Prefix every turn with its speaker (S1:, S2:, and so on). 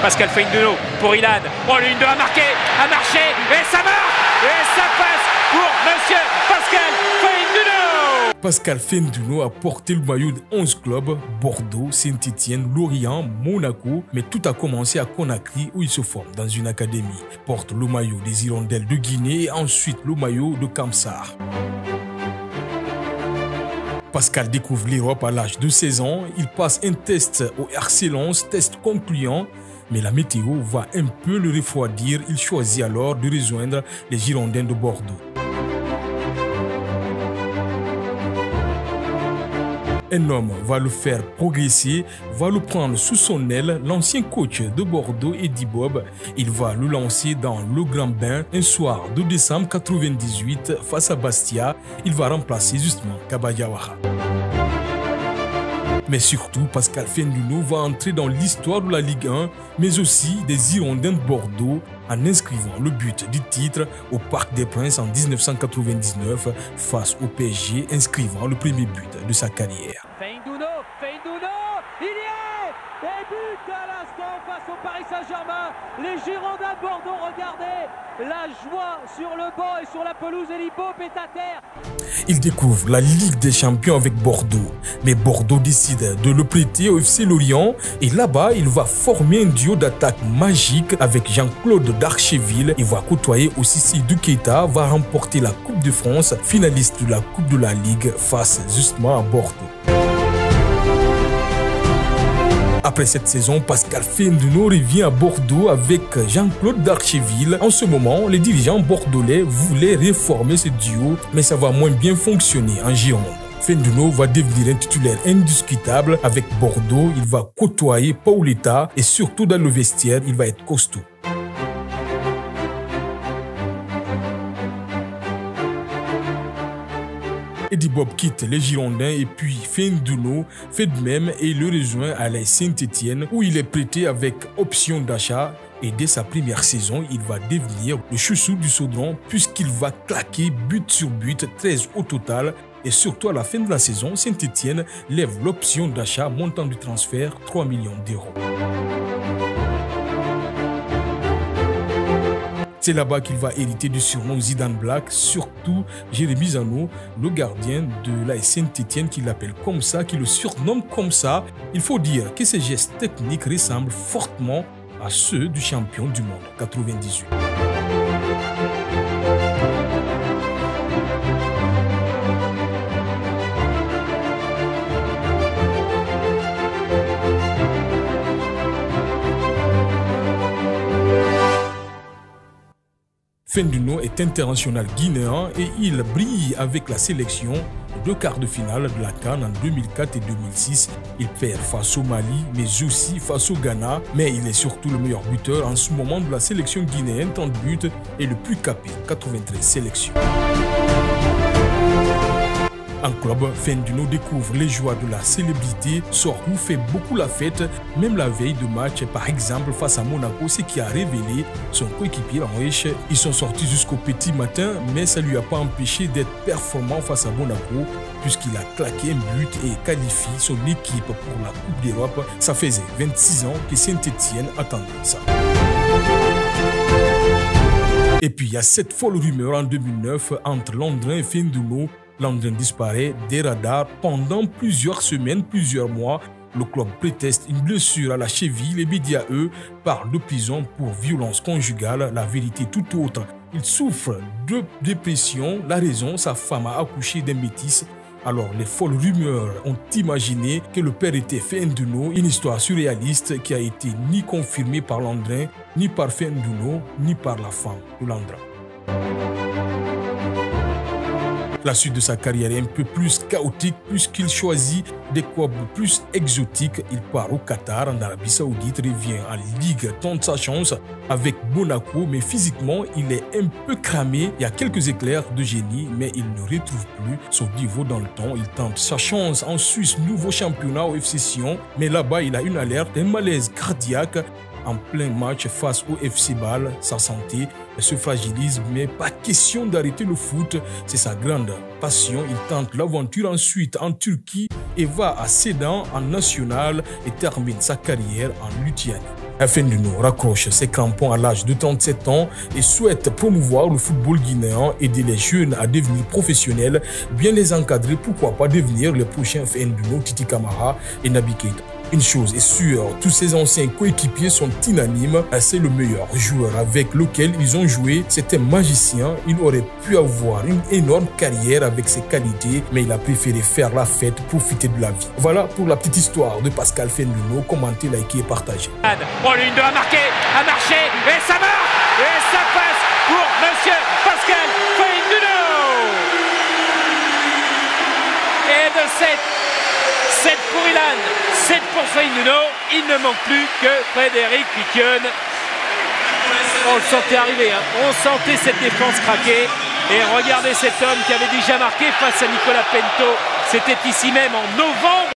S1: Pascal Feindouno pour Ilan. Oh, l'une de a marqué, a marché, et ça marche. Et ça passe pour monsieur Pascal Feindouno.
S2: Pascal Feindouno a porté le maillot de 11 clubs, Bordeaux, Saint-Etienne, Lorient, Monaco, mais tout a commencé à Conakry où il se forme dans une académie. Porte le maillot des Hirondelles de Guinée et ensuite le maillot de Kamsar. Pascal découvre l'Europe à l'âge de 16 ans, il passe un test au RC Lens, test concluant, mais la météo va un peu le refroidir, il choisit alors de rejoindre les Girondins de Bordeaux. Un homme va le faire progresser, va le prendre sous son aile, l'ancien coach de Bordeaux, Eddie Bob. Il va le lancer dans le grand bain un soir de décembre 1998 face à Bastia. Il va remplacer justement Kaba Diawara. Mais surtout, Pascal Feindouno va entrer dans l'histoire de la Ligue 1, mais aussi des Hirondins de Bordeaux en inscrivant le but du titre au Parc des Princes en 1999 face au PSG, inscrivant le premier but de sa carrière.
S3: Feindouno, il y est! Et but à l'instant face au Paris Saint-Germain. Les Girondins de Bordeaux, regardez la joie sur le banc et sur la pelouse, et l'hippop est à terre.
S2: Il découvre la Ligue des Champions avec Bordeaux, mais Bordeaux décide de le prêter au FC Lorient et là-bas, il va former un duo d'attaque magique avec Jean-Claude Darcheville. Il va côtoyer aussi Seydou Keita, va remporter la Coupe de France, finaliste de la Coupe de la Ligue face justement à Bordeaux. Après cette saison, Pascal Feindouno revient à Bordeaux avec Jean-Claude Darcheville. En ce moment, les dirigeants bordelais voulaient réformer ce duo, mais ça va moins bien fonctionner en Gironde. Feindouno va devenir un titulaire indiscutable avec Bordeaux. Il va côtoyer Paoletta et surtout dans le vestiaire, il va être costaud. Eddie Bob quitte les Girondins et puis Feindouno fait de même et le rejoint à la Saint-Etienne où il est prêté avec option d'achat. Et dès sa première saison, il va devenir le chouchou du Chaudron puisqu'il va claquer but sur but, 13 au total. Et surtout à la fin de la saison, Saint-Etienne lève l'option d'achat, montant du transfert 3 millions d'euros. C'est là-bas qu'il va hériter du surnom Zidane Black, surtout Jérémy Zano, le gardien de la Saint-Etienne qui l'appelle comme ça, qui le surnomme comme ça. Il faut dire que ses gestes techniques ressemblent fortement à ceux du champion du monde 98. Feindouno est international guinéen et il brille avec la sélection de quarts de finale de la CAN en 2004 et 2006. Il perd face au Mali, mais aussi face au Ghana. Mais il est surtout le meilleur buteur en ce moment de la sélection guinéenne, 30 buts, et le plus capé, 93 sélections. En club, Feindouno découvre les joies de la célébrité, sort où fait beaucoup la fête, même la veille de match, par exemple face à Monaco, ce qui a révélé son coéquipier Henrich. Ils sont sortis jusqu'au petit matin, mais ça ne lui a pas empêché d'être performant face à Monaco, puisqu'il a claqué un but et qualifie son équipe pour la Coupe d'Europe. Ça faisait 26 ans que Saint-Etienne attendait ça. Et puis il y a cette folle rumeur en 2009 entre Landrin et Feindouno. Landrin disparaît des radars pendant plusieurs semaines, plusieurs mois. Le club préteste une blessure à la cheville. Les médias, eux, parlent de prison pour violence conjugale. La vérité tout autre. Il souffre de dépression. La raison, sa femme a accouché d'un métis. Alors, les folles rumeurs ont imaginé que le père était Feindouno, une histoire surréaliste qui a été ni confirmée par Landrin, ni par Feindouno, ni par la femme de Landrin. La suite de sa carrière est un peu plus chaotique puisqu'il choisit des clubs plus exotiques. Il part au Qatar, en Arabie Saoudite, revient en Ligue, tente sa chance avec Monaco, mais physiquement, il est un peu cramé. Il y a quelques éclairs de génie, mais il ne retrouve plus son niveau dans le temps. Il tente sa chance en Suisse, nouveau championnat au FC Sion, mais là-bas, il a une alerte, un malaise cardiaque. En plein match face au FC Bâle, sa santé se fragilise, mais pas question d'arrêter le foot, c'est sa grande passion. Il tente l'aventure ensuite en Turquie et va à Sedan en national et termine sa carrière en Lituanie. Fenduno raccroche ses crampons à l'âge de 37 ans et souhaite promouvoir le football guinéen, aider les jeunes à devenir professionnels, bien les encadrer, pourquoi pas devenir les prochains Fenduno, Titi Camara et Naby Keita. Une chose est sûre, tous ces anciens coéquipiers sont unanimes, c'est le meilleur joueur avec lequel ils ont joué, c'est un magicien, il aurait pu avoir une énorme carrière avec ses qualités, mais il a préféré faire la fête, profiter de la vie. Voilà pour la petite histoire de Pascal Fenduno, commentez, likez et partagez.
S1: L'une de a marqué, a marché, et ça marche, et ça passe pour monsieur Pascal Fenduno. Et de 7 pour Ilan, 7 pour Fenduno, il ne manque plus que Frédéric Piquion. On le sentait arriver, hein. On sentait cette défense craquer. Et regardez cet homme qui avait déjà marqué face à Nicolas Pinto. C'était ici même en novembre.